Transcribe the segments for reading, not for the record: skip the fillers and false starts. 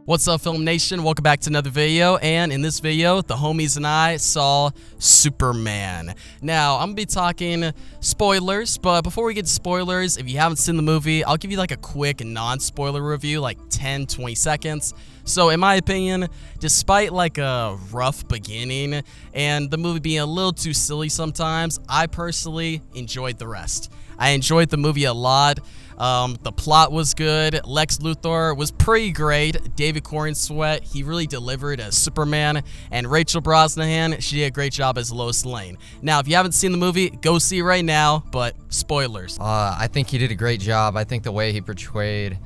What's up, Film Nation? Welcome back to another video, and in this video, the homies and I saw Superman. Now, I'm gonna be talking spoilers, but before we get to spoilers, if you haven't seen the movie, I'll give you like a quick non-spoiler review, like 10-20 seconds. So, in my opinion, despite like a rough beginning and the movie being a little too silly sometimes, I personally enjoyed the rest. I enjoyed the movie a lot. The plot was good. Lex Luthor was pretty great. David Corenswet, he really delivered as Superman. And Rachel Brosnahan, she did a great job as Lois Lane. Now, if you haven't seen the movie, go see it right now, but spoilers. I think he did a great job. I think the way he portrayed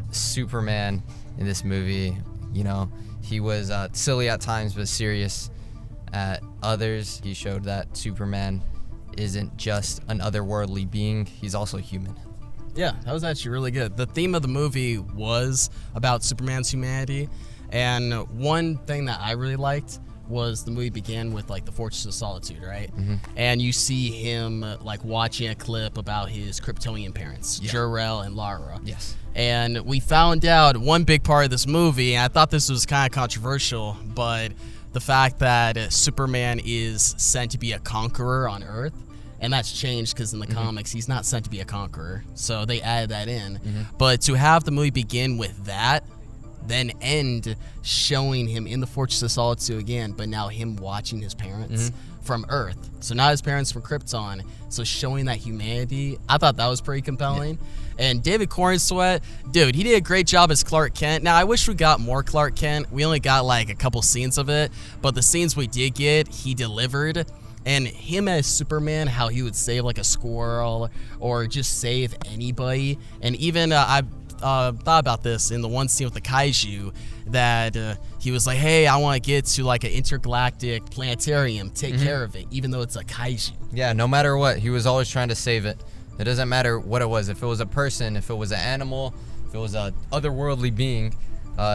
Superman in this movie, you know, he was silly at times, but serious at others. He showed that Superman isn't just an otherworldly being, he's also human. Yeah, that was actually really good. The theme of the movie was about Superman's humanity, and one thing that I really liked was the movie began with like the Fortress of Solitude, right? Mm-hmm. And you see him like watching a clip about his Kryptonian parents, Jor-El and Lara. Yes. And we found out one big part of this movie, and I thought this was kind of controversial, but the fact that Superman is sent to be a conqueror on Earth. And that's changed because in the comics, he's not sent to be a conqueror. So they added that in. But to have the movie begin with that, then end showing him in the Fortress of Solitude again, but now him watching his parents from Earth. So not his parents from Krypton. So showing that humanity, I thought that was pretty compelling. Yeah. And David Corenswet, dude, he did a great job as Clark Kent. Now, I wish we got more Clark Kent. We only got like a couple scenes of it. But the scenes we did get, he delivered. And him as Superman, how he would save like a squirrel or just save anybody. And even I thought about this in the one scene with the kaiju that he was like, hey, I want to get to like an intergalactic planetarium, take care of it, even though it's a kaiju. Yeah, no matter what, he was always trying to save it. It doesn't matter what it was. If it was a person, if it was an animal, if it was a otherworldly being,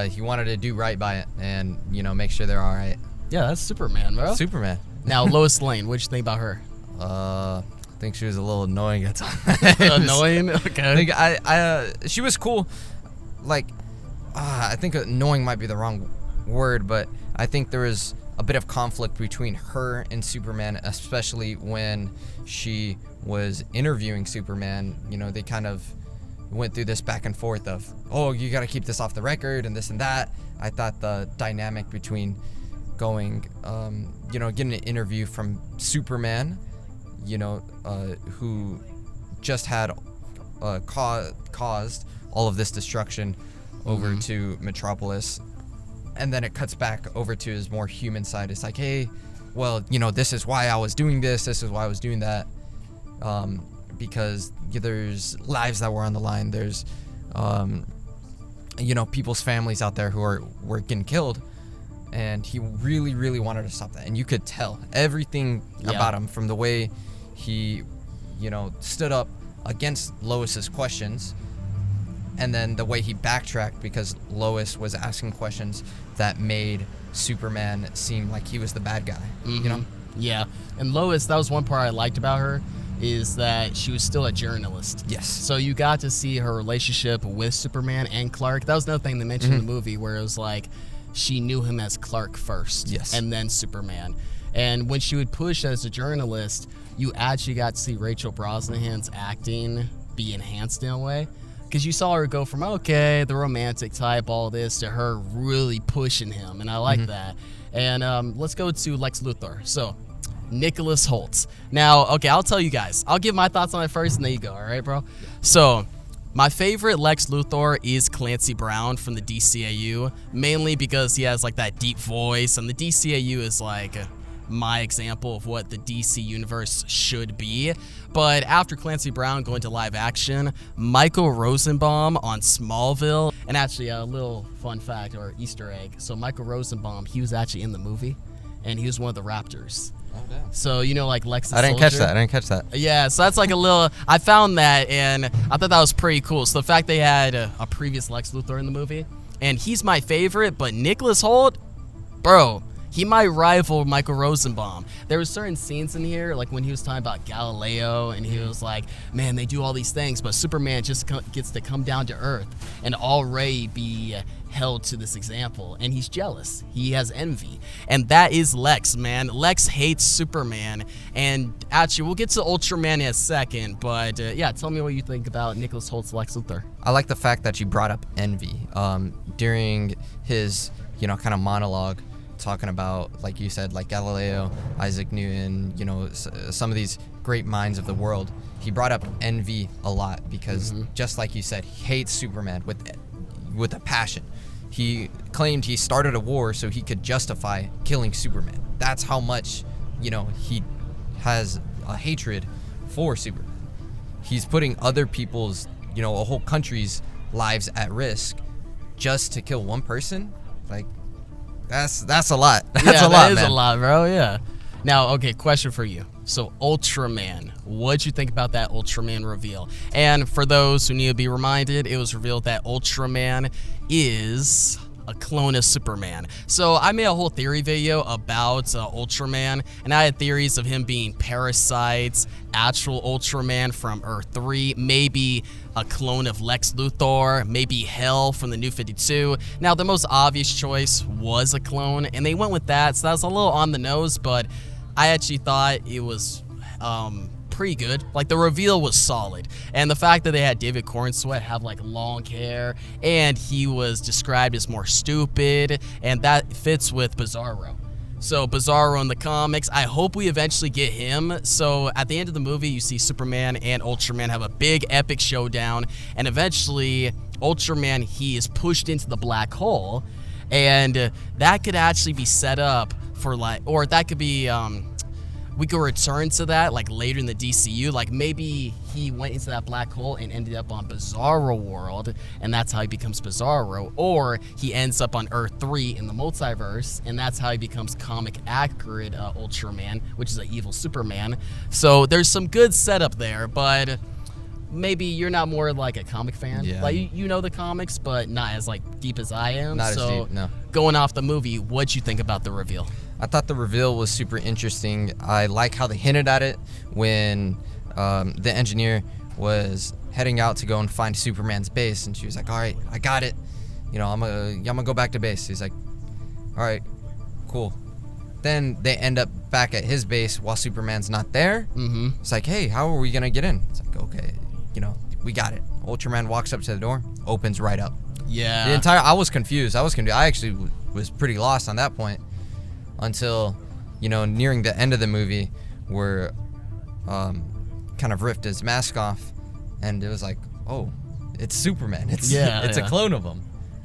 he wanted to do right by it and, you know, make sure they're all right. Yeah, that's Superman, bro. Superman. Now, Lois Lane, what'd you think about her? I think she was a little annoying at times. Annoying? Okay. I think she was cool. Like, I think annoying might be the wrong word, but I think there was a bit of conflict between her and Superman, especially when she was interviewing Superman. You know, they kind of went through this back and forth of, oh, you got to keep this off the record and this and that. I thought the dynamic between going, you know, getting an interview from Superman, you know, who just had caused all of this destruction over to Metropolis, and then it cuts back over to his more human side. It's like, hey, well, you know, this is why I was doing this is why I was doing that, because there's lives that were on the line. There's, you know, people's families out there who were getting killed. And he really, really wanted to stop that. And you could tell everything about him from the way he, you know, stood up against Lois's questions. And then the way he backtracked because Lois was asking questions that made Superman seem like he was the bad guy, you know? Yeah. And Lois, that was one part I liked about her, is that she was still a journalist. Yes. So you got to see her relationship with Superman and Clark. That was another thing they mentioned in the movie where it was like, she knew him as Clark first, and then Superman. And when she would push as a journalist, you actually got to see Rachel Brosnahan's acting be enhanced in a way. Because you saw her go from, okay, the romantic type, all this, to her really pushing him. And I like that. And let's go to Lex Luthor. So, Nicholas Hoult. Now, okay, I'll tell you guys. I'll give my thoughts on it first, and there you go, all right, bro? So, my favorite Lex Luthor is Clancy Brown from the DCAU, mainly because he has like that deep voice, and the DCAU is like my example of what the DC universe should be. But after Clancy Brown going to live action, Michael Rosenbaum on Smallville, and actually a little fun fact or Easter egg. So Michael Rosenbaum, he was actually in the movie, and he was one of the Raptors. Oh, damn. So, you know, like Lex the I didn't catch that. Yeah, so that's like a little... I found that, and I thought that was pretty cool. So the fact they had a previous Lex Luthor in the movie, and he's my favorite, but Nicholas Hoult, bro, He might rival Michael Rosenbaum. There were certain scenes in here, like when he was talking about Galileo, and he was like, man, they do all these things, but Superman just gets to come down to Earth and already be held to this example. And he's jealous. He has envy. And that is Lex, man. Lex hates Superman. And actually, we'll get to Ultraman in a second, but yeah, tell me what you think about Nicholas Holt's Lex Luthor. I like the fact that you brought up envy during his, kind of monologue, talking about, like you said, like Galileo, Isaac Newton, some of these great minds of the world. He brought up envy a lot because, just like you said, he hates Superman with a passion. He claimed he started a war so he could justify killing Superman. That's how much, he has a hatred for Superman. He's putting other people's, a whole country's lives at risk just to kill one person. Like, that's a lot. That's a lot, man. That is a lot, bro. Yeah. Now, okay, question for you. So, Ultraman, what'd you think about that Ultraman reveal? And for those who need to be reminded, it was revealed that Ultraman is a clone of Superman. So I made a whole theory video about Ultraman, and I had theories of him being Parasite's actual Ultraman from Earth 3, maybe a clone of Lex Luthor, maybe Hell from the New 52. Now, the most obvious choice was a clone, and they went with that, so that was a little on the nose, but I actually thought it was pretty good. Like, the reveal was solid, and the fact that they had David Cornsweet have like long hair, and he was described as more stupid, and that fits with Bizarro. So Bizarro in the comics, I hope we eventually get him. So at the end of the movie, you see Superman and Ultraman have a big epic showdown, and eventually Ultraman, he is pushed into the black hole, and that could actually be set up for or that could be we could return to that like later in the DCU. Like, maybe he went into that black hole and ended up on Bizarro World, and that's how he becomes Bizarro. Or he ends up on Earth 3 in the multiverse, and that's how he becomes comic accurate Ultraman, which is an evil Superman. So there's some good setup there, but maybe you're not more like a comic fan. Yeah. Like, you know the comics, but not as like deep as I am. Not so as deep, no. Going off the movie, what'd you think about the reveal? I thought the reveal was super interesting. I like how they hinted at it when the engineer was heading out to go and find Superman's base, and she was like, all right, I got it. I'm gonna go back to base. He's like, all right, cool. Then they end up back at his base while Superman's not there. It's like, hey, how are we gonna get in? It's like, okay, we got it. Ultraman walks up to the door, opens right up. Yeah. I was confused. I actually was pretty lost on that point until, nearing the end of the movie where kind of ripped his mask off, and it was like, oh, it's Superman. It's a clone of him.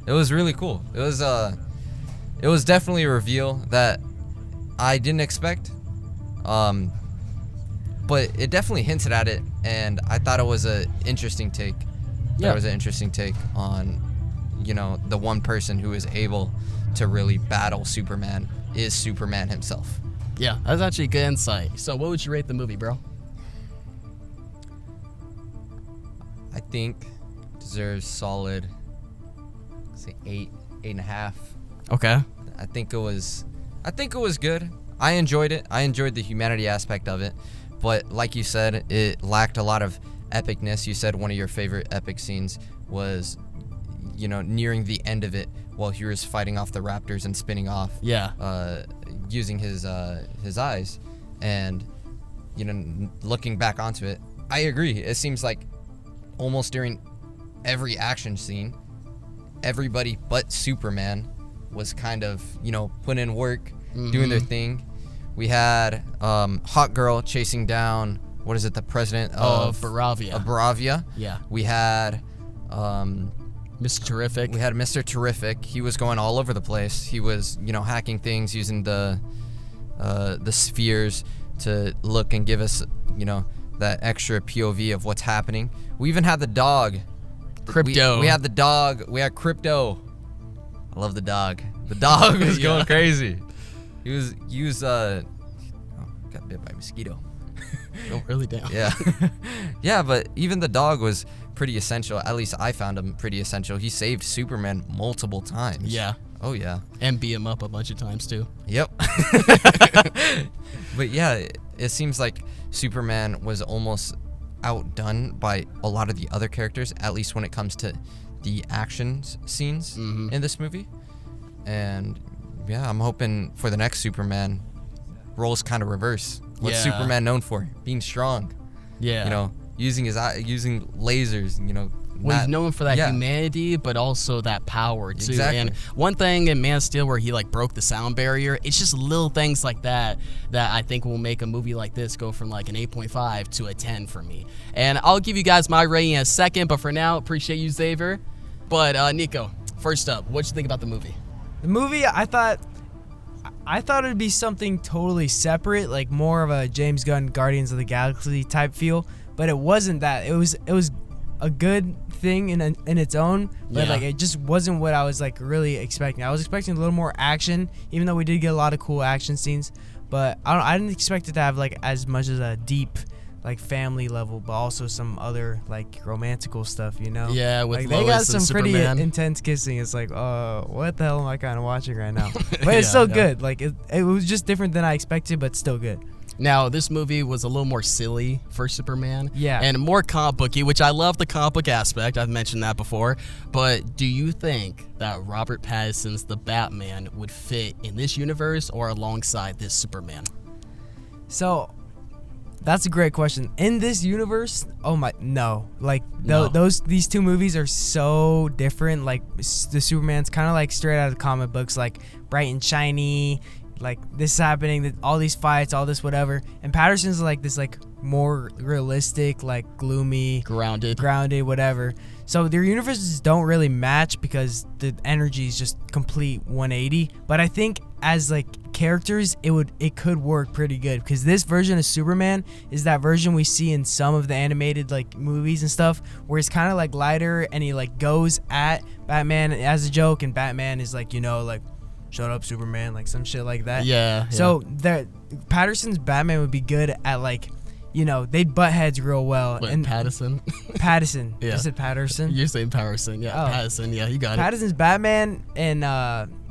It was really cool. It was definitely a reveal that I didn't expect. But it definitely hinted at it, and I thought it was an interesting take. Yeah. It was an interesting take on, the one person who is able to really battle Superman is Superman himself. Yeah, that's actually a good insight. So what would you rate the movie, bro? I think deserves solid, say 8.5. Okay. I think it was good. I enjoyed it. I enjoyed the humanity aspect of it. But like you said, it lacked a lot of epicness. You said one of your favorite epic scenes was, nearing the end of it while he was fighting off the raptors and spinning off. Yeah. Using his eyes, and looking back onto it, I agree. It seems like almost during every action scene, everybody but Superman was kind of putting in work, doing their thing. We had Hot Girl chasing down, what is it, the president of Baravia. Of Baravia. Yeah. We had Mr. Terrific. We had Mr. Terrific. He was going all over the place. He was, hacking things, using the spheres to look and give us, that extra POV of what's happening. We even had the dog. Crypto. We had the dog. We had Crypto. I love the dog. The dog was going crazy. He was got bit by a mosquito. Oh, really? Damn. Yeah. Yeah, but even the dog was pretty essential. At least I found him pretty essential. He saved Superman multiple times. Yeah. Oh, yeah. And beat him up a bunch of times, too. Yep. But yeah, it seems like Superman was almost outdone by a lot of the other characters, at least when it comes to the action scenes in this movie. And yeah, I'm hoping for the next Superman, roles kind of reverse. What's Superman known for? Being strong. Yeah. You know, using lasers, you know. Well, he's known for that humanity, but also that power, too. Exactly. And one thing in Man of Steel where he, like, broke the sound barrier, it's just little things like that that I think will make a movie like this go from, like, an 8.5 to a 10 for me. And I'll give you guys my rating in a second, but for now, appreciate you, Xavier. But, Nico, first up, what'd you think about the movie? The movie, I thought it'd be something totally separate, like more of a James Gunn Guardians of the Galaxy type feel, but it wasn't that. It was a good thing in its own, but like it just wasn't what I was like really expecting. I was expecting a little more action, even though we did get a lot of cool action scenes, but I didn't expect it to have like as much as a deep like family level, but also some other like romantical stuff, you know? Yeah, with like, Lois they got and some pretty intense kissing. It's like, what the hell am I kind of watching right now? But it's still good. Like it was just different than I expected, but still good. Now, this movie was a little more silly for Superman. Yeah. And more comic booky, which I love the comic book aspect. I've mentioned that before. But do you think that Robert Pattinson's The Batman would fit in this universe or alongside this Superman? So, that's a great question. In this universe, no. Like, No. these two movies are so different. Like, the Superman's kind of like straight out of the comic books, like bright and shiny, like this is happening, all these fights, all this whatever. And Patterson's like this like more realistic, like gloomy, grounded, whatever. So their universes don't really match because the energy is just complete 180. But I think as like characters, it could work pretty good because this version of Superman is that version we see in some of the animated like movies and stuff, where it's kind of like lighter and he like goes at Batman as a joke, and Batman is like, you know, like, shut up, Superman, like some shit like that. Yeah. So Patterson's Batman would be good at like, you know, they'd butt heads real well. What, and Pattinson? Pattinson. Yeah. You said Patterson? You're saying Patterson. Yeah, Pattinson. Yeah, you got Patterson's Batman and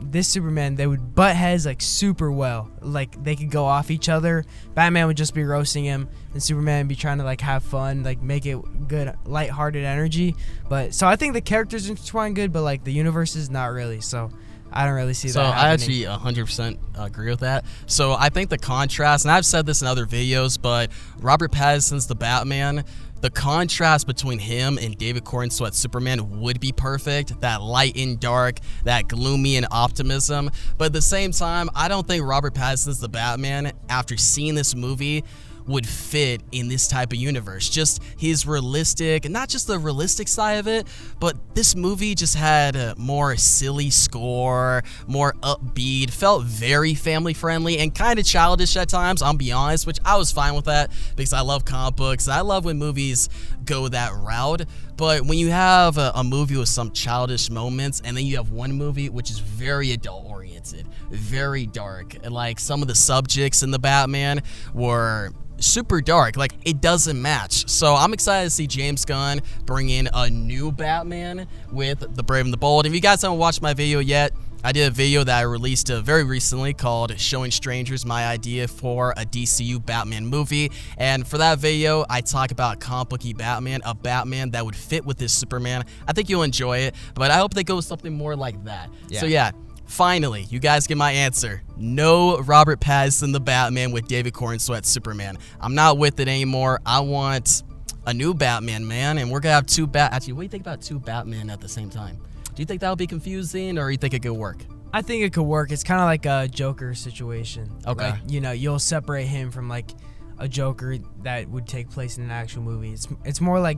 this Superman, they would butt heads like super well. Like they could go off each other. Batman would just be roasting him, and Superman would be trying to like have fun, like make it good, lighthearted energy. But so I think the characters intertwine good, but like the universe is not really. So I don't really see that happening. I actually 100% agree with that. So I think the contrast, and I've said this in other videos, but Robert Pattinson's The Batman, the contrast between him and David Cornsweet's Superman would be perfect. That light and dark, that gloomy and optimism. But at the same time, I don't think Robert Pattinson's The Batman, after seeing this movie, would fit in this type of universe. Just his realistic, not just the realistic side of it, but this movie just had a more silly score, more upbeat, felt very family friendly and kind of childish at times, I'll be honest, which I was fine with that because I love comic books and I love when movies go that route. But when you have a movie with some childish moments and then you have one movie which is very adult oriented, very dark, and like some of the subjects in The Batman were super dark, like it doesn't match. So I'm excited to see James Gunn bring in a new Batman with The Brave and the Bold. If you guys haven't watched my video yet, I did a video that I released very recently called Showing Strangers My Idea for a DCU Batman Movie, and for that video I talk about comic booky Batman, a Batman that would fit with this Superman. I think you'll enjoy it, but I hope they go with something more like that. So yeah, finally, you guys get my answer. No Robert Pattinson the Batman with David Cornsweet's Superman. I'm not with it anymore. I want a new Batman, man, and we're gonna have two Actually, what do you think about two Batman at the same time? Do you think that would be confusing, or you think it could work? I think it could work. It's kind of like a Joker situation. Okay. Like, you know, you'll separate him from like a Joker that would take place in an actual movie. It's more like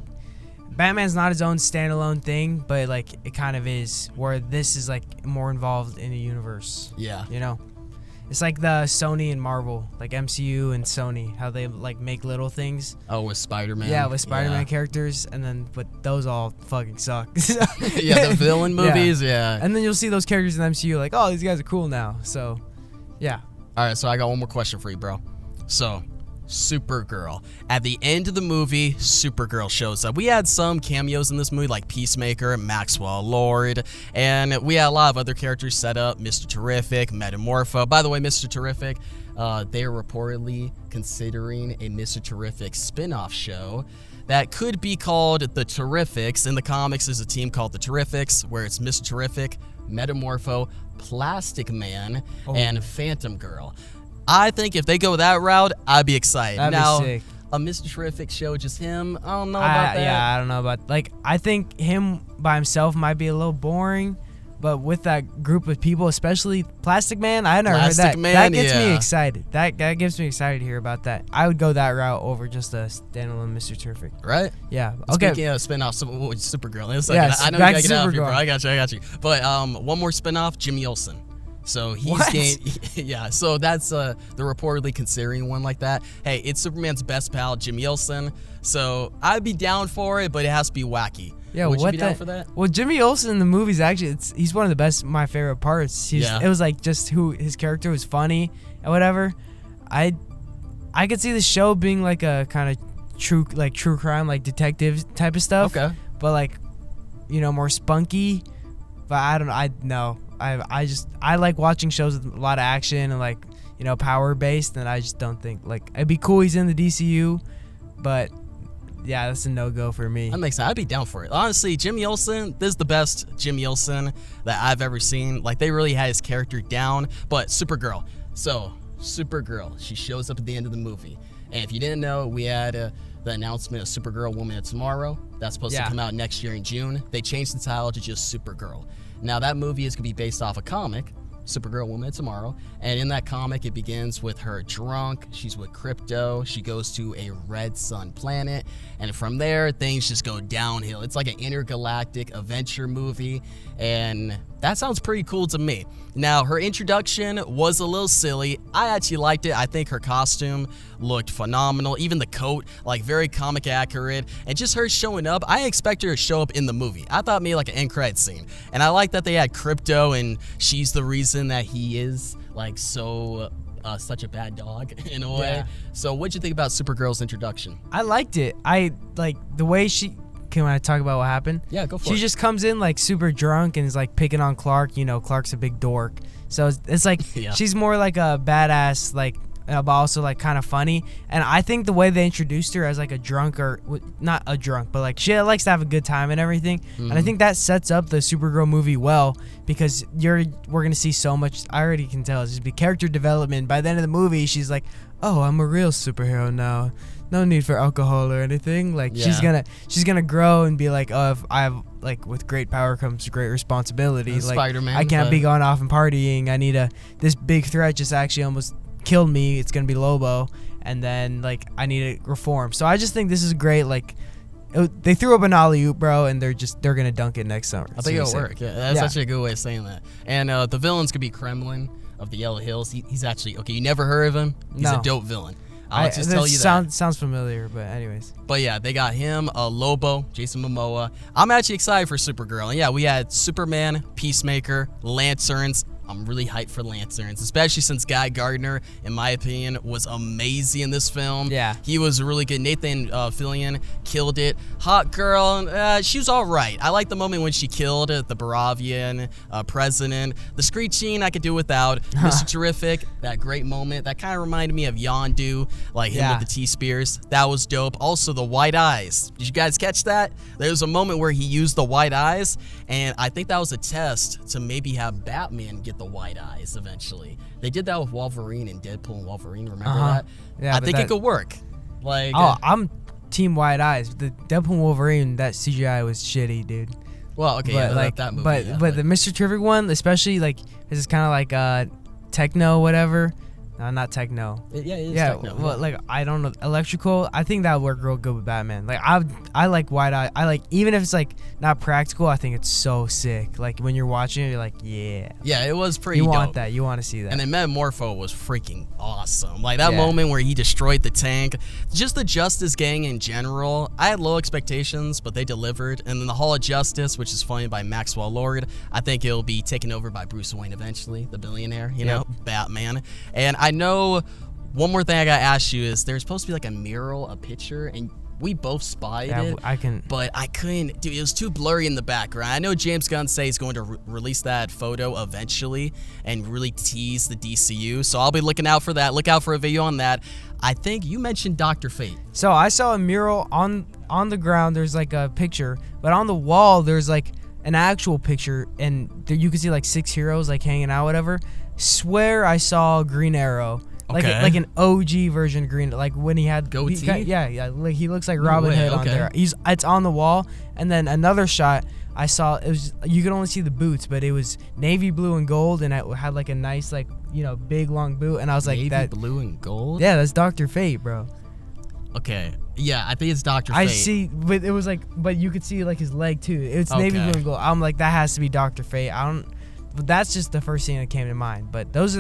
Batman's not his own standalone thing, but like it kind of is, where this is like more involved in the universe. Yeah. You know? It's like the Sony and Marvel, like MCU and Sony, how they like make little things. Oh, with Spider-Man. Yeah, with Spider-Man characters, and then but those all fucking suck. Yeah, the villain movies, yeah. And then you'll see those characters in the MCU like, oh, these guys are cool now. So, yeah. All right, so I got one more question for you, bro. So, Supergirl. At the end of the movie, Supergirl shows up. We had some cameos in this movie like Peacemaker, Maxwell Lord, and we had a lot of other characters set up. Mr. Terrific, Metamorpho. By the way, Mr. Terrific, they are reportedly considering a Mr. Terrific spin-off show that could be called The Terrifics. In the comics, there's a team called The Terrifics, where it's Mr. Terrific, Metamorpho, Plastic Man, and Phantom Girl. I think if they go that route, I'd be excited. That'd be sick. A Mr. Terrific show, just him, I don't know about that. Yeah, I don't know about, like, I think him by himself might be a little boring, but with that group of people, especially Plastic Man, I never heard that. Man, that gets me excited. That gets me excited to hear about that. I would go that route over just a standalone Mr. Terrific. Right? Yeah. Okay. Speaking of spin-off, Supergirl. Yeah, I know back you gotta to get out of here, Supergirl. bro. I got you. But one more spin-off, Jimmy Olsen. So yeah, so that's they're reportedly considering one like that. Hey, it's Superman's best pal, Jimmy Olsen. So I'd be down for it, but it has to be wacky. Yeah, would you be down for that? Well, Jimmy Olsen in the movies actually, he's one of the best, my favorite parts. It was like just who his character was funny and whatever. I could see the show being like a kind of true crime, like detective type of stuff. Okay. But like, more spunky. But I like watching shows with a lot of action and like, power based, and I just don't think like it'd be cool he's in the DCU, but yeah, that's a no-go for me. That makes sense. I'd be down for it. Honestly, Jimmy Olsen, this is the best Jimmy Olsen that I've ever seen. Like, they really had his character down. But Supergirl. So, Supergirl, she shows up at the end of the movie. And if you didn't know, we had the announcement of Supergirl Woman of Tomorrow. That's supposed to come out next year in June. They changed the title to just Supergirl. Now, that movie is going to be based off a comic, Supergirl Woman of Tomorrow, and in that comic it begins with her drunk, she's with Crypto, she goes to a red sun planet, and from there things just go downhill. It's like an intergalactic adventure movie, and that sounds pretty cool to me. Now, her introduction was a little silly. I actually liked it. I think her costume looked phenomenal. Even the coat, like very comic accurate. And just her showing up, I expect her to show up in the movie. I thought maybe like an end credit scene. And I like that they had Crypto and she's the reason that he is like so such a bad dog in a way. So what'd you think about Supergirl's introduction? I liked it. I like the way she... Can I talk about what happened? Yeah, go for it. She just comes in like super drunk and is like picking on Clark. Clark's a big dork. So it's like she's more like a badass, like, but also like kind of funny. And I think the way they introduced her as like a drunk, or not a drunk, but like she likes to have a good time and everything. And I think that sets up the Supergirl movie well, because we're gonna see so much. I already can tell it's just be character development. By the end of the movie, she's like, oh, I'm a real superhero now. No need for alcohol or anything. Like she's gonna grow and be like, oh, if I have like with great power comes great responsibility. Like Spider-Man, I can't be going off and partying. I need this big threat just actually almost killed me. It's gonna be Lobo, and then like I need to reform. So I just think this is great. Like they threw up an alley-oop, bro, and they're gonna dunk it next summer. I think it'll work. Yeah, that's actually a good way of saying that. And the villains could be Kremlin of the Yellow Hills. He's actually okay. You never heard of him? He's a dope villain. I'll just tell you that. Sounds familiar, but anyways. But yeah, they got him, Lobo, Jason Momoa. I'm actually excited for Supergirl. And yeah, we had Superman, Peacemaker, Lanterns. I'm really hyped for Lanterns, especially since Guy Gardner, in my opinion, was amazing in this film. Yeah. He was really good. Nathan Fillion killed it. Hot girl, she was all right. I like the moment when she killed the Baravian president. The screeching, I could do without. Mr. Terrific, that great moment. That kind of reminded me of Yondu, like him with the T-Spears. That was dope. Also, the white eyes. Did you guys catch that? There was a moment where he used the white eyes, and I think that was a test to maybe have Batman get the white eyes eventually. They did that with Wolverine and Deadpool and Wolverine. Remember that? Yeah, I think it could work. Like, I'm team white eyes. The Deadpool and Wolverine, that CGI was shitty, dude. Well, okay, but like that movie. But the Mr. Terrific one, especially like this is kind of like techno whatever. No, not techno. It is techno. Well, like I don't know, electrical. I think that would work real good with Batman. Like I like white eye. I like, even if it's like not practical, I think it's so sick. Like when you're watching it, you're like, yeah. Yeah, it was pretty. You dope. want that. You want to see that. And then Metamorpho was freaking awesome. Like that moment where he destroyed the tank. Just the Justice Gang in general. I had low expectations, but they delivered. And then the Hall of Justice, which is funded by Maxwell Lord, I think it'll be taken over by Bruce Wayne eventually, the billionaire. You know, Batman. And I know one more thing I gotta ask you is there's supposed to be like a mural, a picture, and we both spied it. But I couldn't, dude. It was too blurry in the background. I know James Gunn says he's going to release that photo eventually and really tease the DCU. So I'll be looking out for that. Look out for a video on that. I think you mentioned Dr. Fate. So I saw a mural on the ground. There's like a picture, but on the wall there's like an actual picture, and there you can see like 6 heroes like hanging out, whatever. Swear I saw Green Arrow. Like an OG version of Green, like when he had goatee. Like he looks like Robin Hood on there. It's on the wall, and then another shot I saw. It was you could only see the boots, but it was navy blue and gold, and it had like a nice big long boot, and I was like navy blue and gold. Yeah, that's Dr. Fate, bro. Okay, yeah, I think it's Dr. Fate. I see, but it was like, but you could see like his leg too. It's navy blue and gold. I'm like, that has to be Dr. Fate. But that's just the first thing that came to mind. But there's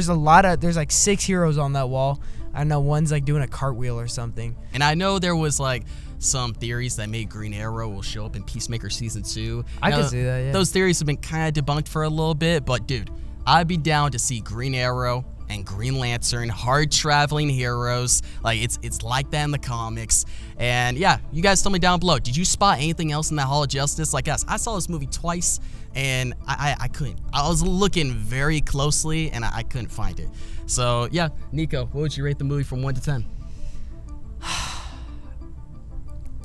like 6 heroes on that wall. I know one's like doing a cartwheel or something. And I know there was like some theories that made Green Arrow will show up in Peacemaker Season 2. I could see that, yeah. Those theories have been kind of debunked for a little bit, but dude, I'd be down to see Green Arrow and Green Lantern, hard traveling heroes. Like it's like that in the comics. And yeah, you guys tell me down below. Did you spot anything else in that Hall of Justice? Like us, I saw this movie twice, and I couldn't. I was looking very closely, and I couldn't find it. So yeah, Nico, what would you rate the movie from 1 to 10?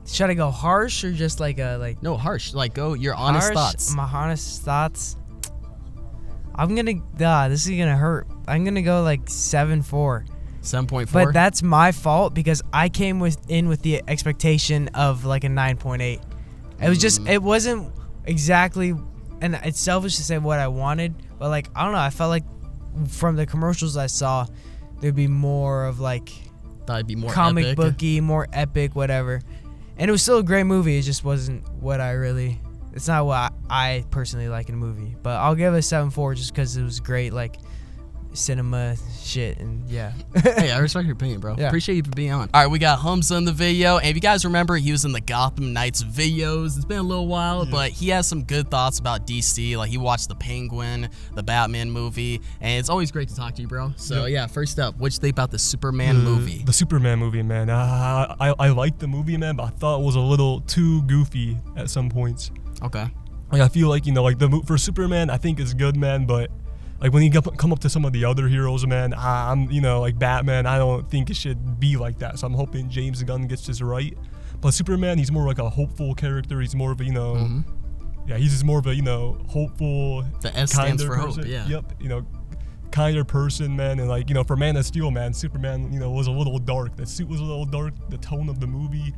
Should I go harsh or just No, harsh. Like go your honest thoughts. My honest thoughts. I'm gonna. This is gonna hurt. I'm gonna go like 7.4. 7.4. But that's my fault because I came in with the expectation of like a 9.8. It was just. It wasn't exactly, and it's selfish to say what I wanted, but like I don't know. I felt like from the commercials I saw, there'd be more of like. Thought it'd be more comic epic. booky, more epic, whatever. And it was still a great movie. It just wasn't what I really. It's not what I personally like in a movie, but I'll give it a 7.4 just because it was great, like cinema shit, and yeah. Hey, I respect your opinion, bro. Yeah. Appreciate you for being on. All right, we got Humza in the video, and if you guys remember, he was in the Gotham Knights videos. It's been a little while, but he has some good thoughts about DC. Like he watched the Penguin, the Batman movie, and it's always great to talk to you, bro. So yeah, first up, what you think about the Superman movie? The Superman movie, man. I liked the movie, man, but I thought it was a little too goofy at some points. Okay. Like I feel like like for Superman, I think it's good, man, but like when you come up to some of the other heroes, man, I'm like Batman, I don't think it should be like that. So I'm hoping James Gunn gets this right. But Superman, he's more like a hopeful character. He's more of a yeah, he's just more of a hopeful. The S stands for hope. Yeah. Yep. Kinder person, man, and like for Man of Steel, man, Superman, was a little dark. The suit was a little dark. The tone of the movie.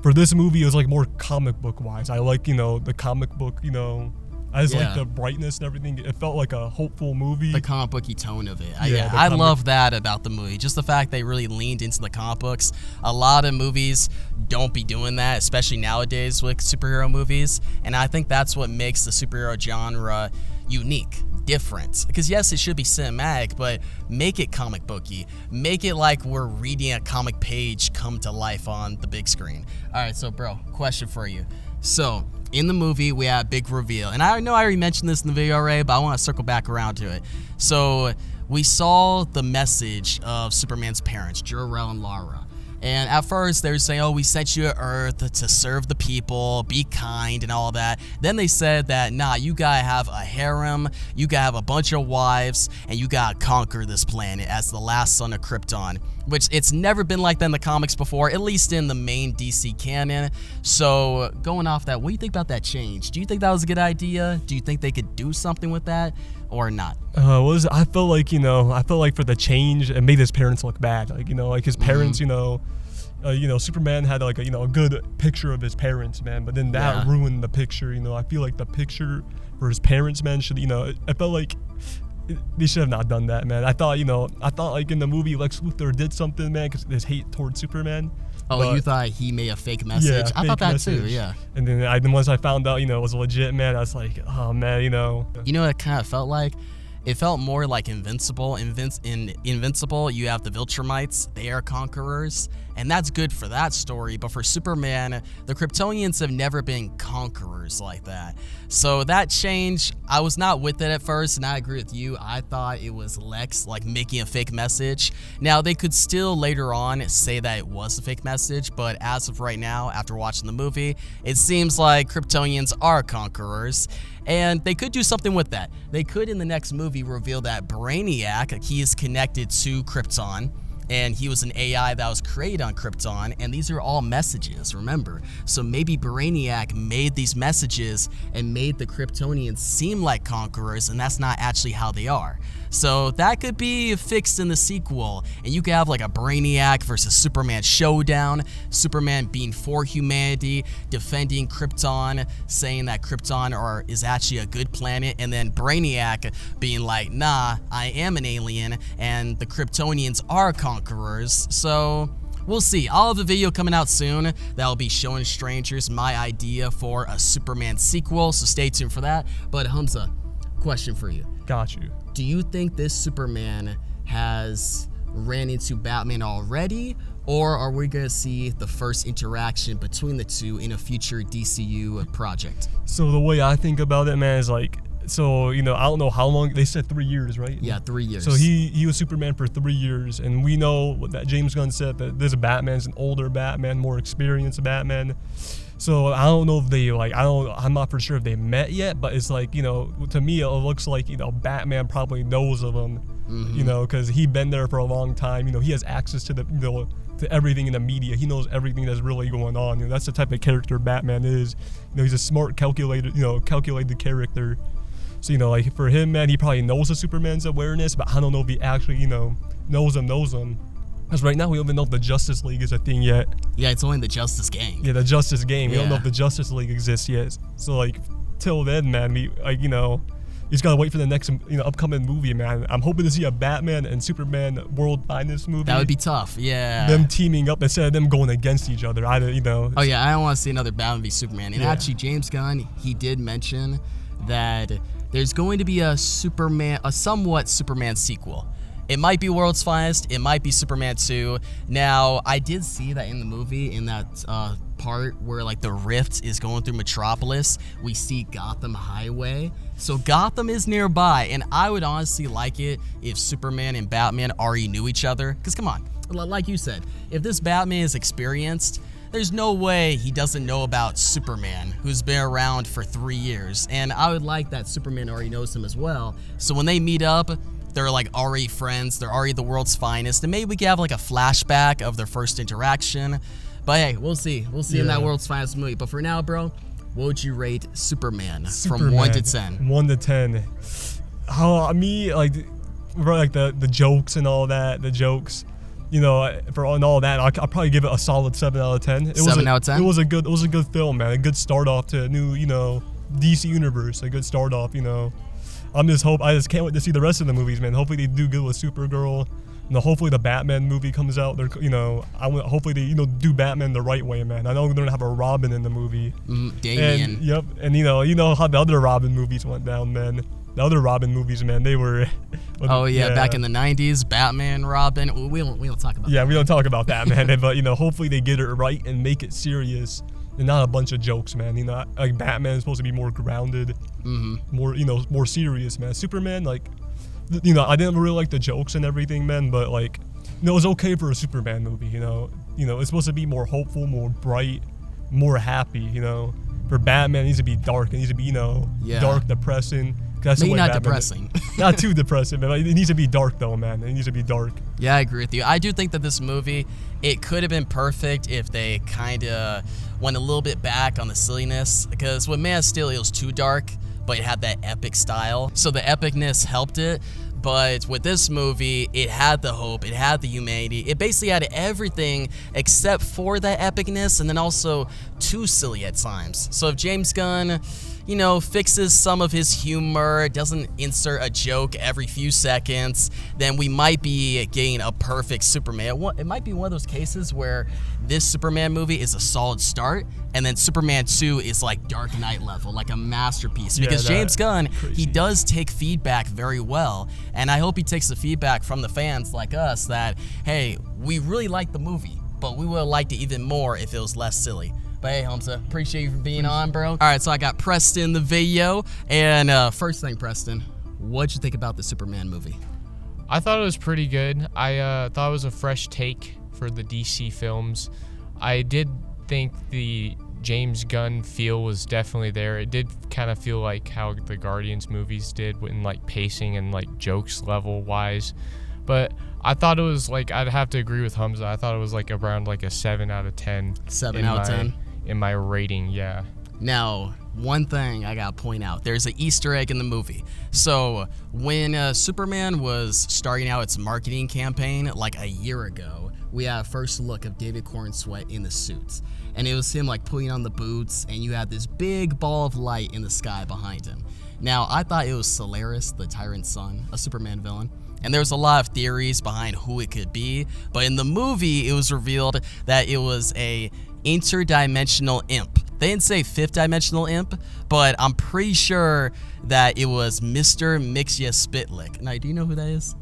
For this movie, it was like more comic book wise. I like the comic book. I just like the brightness and everything. It felt like a hopeful movie. The comic booky tone of it. I love that about the movie. Just the fact they really leaned into the comic books. A lot of movies don't be doing that, especially nowadays with superhero movies. And I think that's what makes the superhero genre unique, different. Because yes, it should be cinematic, but make it comic booky. Make it like we're reading a comic page come to life on the big screen. All right, so bro, question for you. So in the movie, we had a big reveal. And I know I already mentioned this in the video already, but I want to circle back around to it. So we saw the message of Superman's parents, Jor-El and Lara. And at first, they were saying, oh, we sent you to Earth to serve the people, be kind, and all that. Then they said that, nah, you gotta have a harem, you gotta have a bunch of wives, and you gotta conquer this planet as the last son of Krypton. Which it's never been like that in the comics before, at least in the main DC canon. So going off that, what do you think about that change? Do you think that was a good idea? Do you think they could do something with that or not? I felt like for the change, it made his parents look bad. Like his parents, Superman had like a good picture of his parents, man, but then that ruined the picture. I feel like the picture for his parents, man, should I felt like they should have not done that, man. I thought like in the movie Lex Luthor did something, man, because there's hate towards Superman. Oh, but you thought he made a fake message? Yeah, I thought that too, yeah. And then once I found out, it was legit, man, I was like, oh man, You know what it kind of felt like? It felt more like Invincible. In Invincible, you have the Viltrumites. They are conquerors, and that's good for that story. But for Superman, the Kryptonians have never been conquerors like that. So that change, I was not with it at first, and I agree with you. I thought it was Lex, like, making a fake message. Now, they could still later on say that it was a fake message, but as of right now, after watching the movie, it seems like Kryptonians are conquerors. And they could do something with that. They could, in the next movie, reveal that Brainiac, he is connected to Krypton, and he was an AI that was created on Krypton, and these are all messages, remember? So maybe Brainiac made these messages and made the Kryptonians seem like conquerors, and that's not actually how they are. So that could be fixed in the sequel, and you could have like a Brainiac versus Superman showdown, Superman being for humanity, defending Krypton, saying that Krypton is actually a good planet, and then Brainiac being like, nah, I am an alien, and the Kryptonians are conquerors. So we'll see. I'll have a video coming out soon that'll be showing strangers my idea for a Superman sequel, so stay tuned for that. But Hamza, question for you. Got you. Do you think this Superman has ran into Batman already, or are we going to see the first interaction between the two in a future DCU project? So the way I think about it, man, is like, so, you know, I don't know how long, they said 3 years, right? Yeah, 3 years. So he was Superman for 3 years, and we know that James Gunn said that this Batman's an older Batman, more experienced Batman. So I don't know if they, like, I'm not for sure if they met yet, but it's like, you know, to me it looks like, you know, Batman probably knows of him, you know, because he's been there for a long time. You know, he has access to the, you know, to everything in the media. He knows everything that's really going on. You know, that's the type of character Batman is. You know, he's a smart, calculated character. So, you know, like for him, man, he probably knows of Superman's awareness, but I don't know if he actually, you know, knows him. Because right now we don't even know if the Justice League is a thing yet. Yeah, it's only the Justice Gang. Yeah, the Justice Gang. We Yeah. don't know if the Justice League exists yet. So like, till then, man, we like, you know, you just gotta wait for the next, you know, upcoming movie, man. I'm hoping to see a Batman and Superman World Finest movie. That would be tough. Yeah. Them teaming up instead of them going against each other. You know. Oh yeah, I don't want to see another Batman v Superman. And Yeah. actually, James Gunn, he did mention that there's going to be a somewhat Superman sequel. It might be World's Finest, it might be Superman 2. Now, I did see that in the movie, in that part where like the rift is going through Metropolis, we see Gotham Highway. So Gotham is nearby, and I would honestly like it if Superman and Batman already knew each other. Because come on, like you said, if this Batman is experienced, there's no way he doesn't know about Superman, who's been around for 3 years. And I would like that Superman already knows him as well. So when they meet up, they're like already friends, they're already the world's finest, and maybe we can have like a flashback of their first interaction. But hey, we'll see. We'll see in that World's Finest movie. But for now, bro, what would you rate Superman from 1 to 10? 1 to 10. How me like, bro, like the jokes and all that, the jokes. You know, for all that, I'll probably give it a solid 7 out of 10. 7 out of 10. It was a good film, man. A good start off to a new, you know, DC universe. A good start off, you know. I just can't wait to see the rest of the movies, man. Hopefully they do good with Supergirl. You know, hopefully the Batman movie comes out. They're, you know, hopefully they, you know, do Batman the right way, man. I know they're gonna have a Robin in the movie. Damian. And, yep, and you know how the other Robin movies went down, man. The other Robin movies, man, they were. Oh yeah, back in the 90s, Batman, Robin. We don't talk about. Yeah, we don't talk about that, man. But you know, hopefully they get it right and make it serious. And not a bunch of jokes, man. You know, like Batman is supposed to be more grounded, more, you know, more serious, man. Superman, like, you know, I didn't really like the jokes and everything, man. But like, you know, it was okay for a Superman movie. You know, it's supposed to be more hopeful, more bright, more happy. You know, for Batman, it needs to be dark. It needs to be, you know, dark, depressing. That's Maybe not Batman depressing. Not too depressing, but it needs to be dark though, man. It needs to be dark. Yeah, I agree with you. I do think that this movie, it could have been perfect if they kind of went a little bit back on the silliness. Because with Man of Steel, it was too dark, but it had that epic style. So the epicness helped it. But with this movie, it had the hope, it had the humanity. It basically had everything except for that epicness, and then also too silly at times. So if James Gunn, fixes some of his humor, doesn't insert a joke every few seconds, then we might be getting a perfect Superman. It might be one of those cases where this Superman movie is a solid start, and then Superman 2 is like Dark Knight level, like a masterpiece. Because James Gunn, he does take feedback very well, and I hope he takes the feedback from the fans like us that, hey, we really like the movie, but we would have liked it even more if it was less silly. But hey, Hamza, appreciate you for being on, bro. All right, so I got Preston in the video, and first thing, Preston, what'd you think about the Superman movie? I thought it was pretty good. I thought it was a fresh take for the DC films. I did think the James Gunn feel was definitely there. It did kind of feel like how the Guardians movies did in like pacing and like jokes level wise. But I thought it was like, I'd have to agree with Hamza. I thought it was like around like a 7 out of 10. 7 out of 10? In my rating, yeah. Now, one thing I gotta point out, there's an Easter egg in the movie. So when Superman was starting out its marketing campaign like a year ago, we had a first look of David Cornsweet in the suits. And it was him like putting on the boots, and you had this big ball of light in the sky behind him. Now, I thought it was Solaris, the Tyrant's son, a Superman villain. And there was a lot of theories behind who it could be, but in the movie, it was revealed that it was a interdimensional imp. They didn't say fifth dimensional imp, but I'm pretty sure that it was Mr. Mxyzptlk. Now, do you know who that is?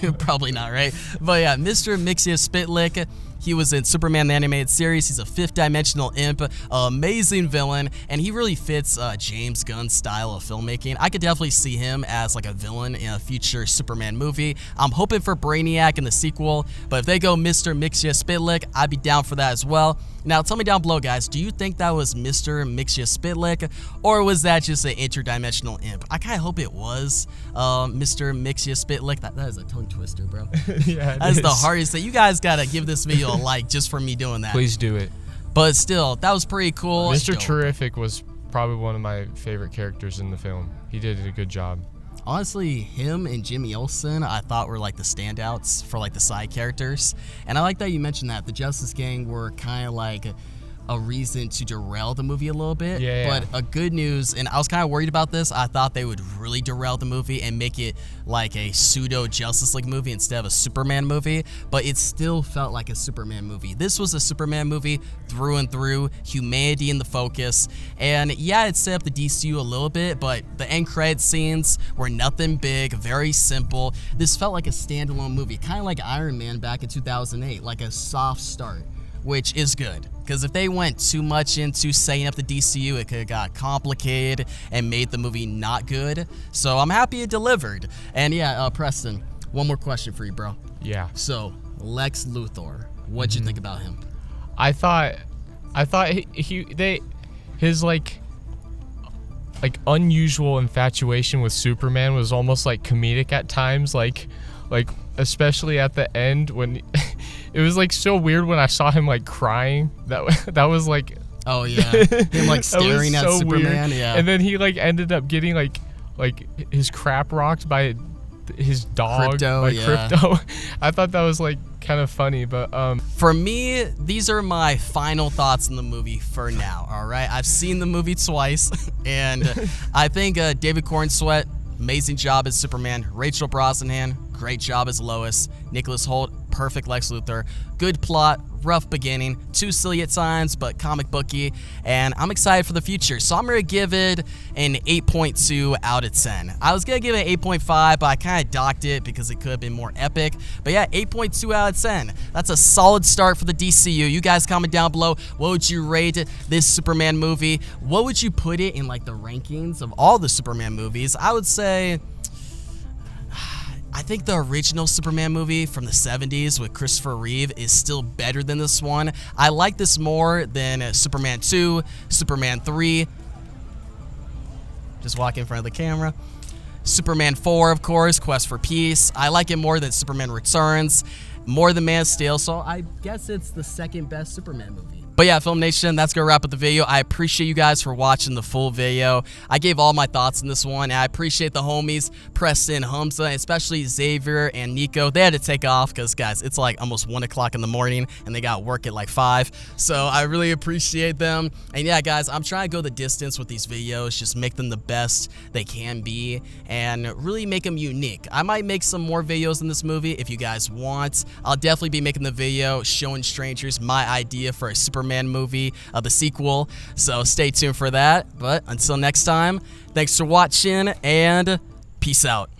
No. Probably not, right? But yeah, Mr. Mxyzptlk. He was in Superman the Animated Series. He's a fifth dimensional imp, amazing villain, and he really fits James Gunn's style of filmmaking. I could definitely see him as like a villain in a future Superman movie. I'm hoping for Brainiac in the sequel, but if they go Mr. Mxyzptlk, I'd be down for that as well. Now, tell me down below, guys, do you think that was Mr. Mxyzptlk, or was that just an interdimensional imp? I kind of hope it was Mr. Mxyzptlk. That is a tongue twister, bro. Yeah, that's the hardest thing. You guys got to give this video a like just for me doing that. Please do it. But still, that was pretty cool. Mr. Terrific was probably one of my favorite characters in the film. He did a good job. Honestly, him and Jimmy Olsen, I thought were like the standouts for like the side characters. And I like that you mentioned that. The Justice Gang were kind of like a reason to derail the movie a little bit. Yeah. But a good news, and I was kind of worried about this, I thought they would really derail the movie and make it like a pseudo Justice League movie instead of a Superman movie, but it still felt like a Superman movie. This was a Superman movie through and through, humanity in the focus, and yeah, it set up the DCU a little bit, but the end credit scenes were nothing big, very simple. This felt like a standalone movie, kind of like Iron Man back in 2008, like a soft start, which is good. Because if they went too much into setting up the DCU, it could have got complicated and made the movie not good. So I'm happy it delivered. And yeah, Preston, one more question for you, bro. Yeah. So Lex Luthor, what'd you think about him? I thought his like unusual infatuation with Superman was almost like comedic at times, like especially at the end when it was like so weird when I saw him like crying. That was like, oh yeah, him like staring at so Superman. Weird. Yeah, and then he like ended up getting like his crap rocked by his dog, Crypto. Crypto. I thought that was like kind of funny, but for me, these are my final thoughts on the movie for now. All right, I've seen the movie twice, and I think David Cornsweet, amazing job as Superman. Rachel Brosnahan, great job as Lois. Nicholas Hoult, perfect Lex Luthor. Good plot, rough beginning, too silly at times, but comic booky, and I'm excited for the future. So I'm going to give it an 8.2 out of 10. I was going to give it an 8.5, but I kind of docked it because it could have been more epic. But yeah, 8.2 out of 10. That's a solid start for the DCU. You guys comment down below, what would you rate this Superman movie? What would you put it in like the rankings of all the Superman movies? I would say, I think the original Superman movie from the 70s with Christopher Reeve is still better than this one. I like this more than Superman 2, Superman 3. Just walk in front of the camera. Superman 4, of course, Quest for Peace. I like it more than Superman Returns, more than Man of Steel, so I guess it's the second best Superman movie. But yeah, Film Nation, that's going to wrap up the video. I appreciate you guys for watching the full video. I gave all my thoughts in this one, and I appreciate the homies, Preston, Hamza, and especially Xavier and Nico. They had to take off because, guys, it's like almost 1 o'clock in the morning, and they got work at like 5. So I really appreciate them. And yeah, guys, I'm trying to go the distance with these videos, just make them the best they can be, and really make them unique. I might make some more videos in this movie if you guys want. I'll definitely be making the video showing strangers my idea for a Superman movie, the sequel, so stay tuned for that. But until next time, thanks for watching and peace out.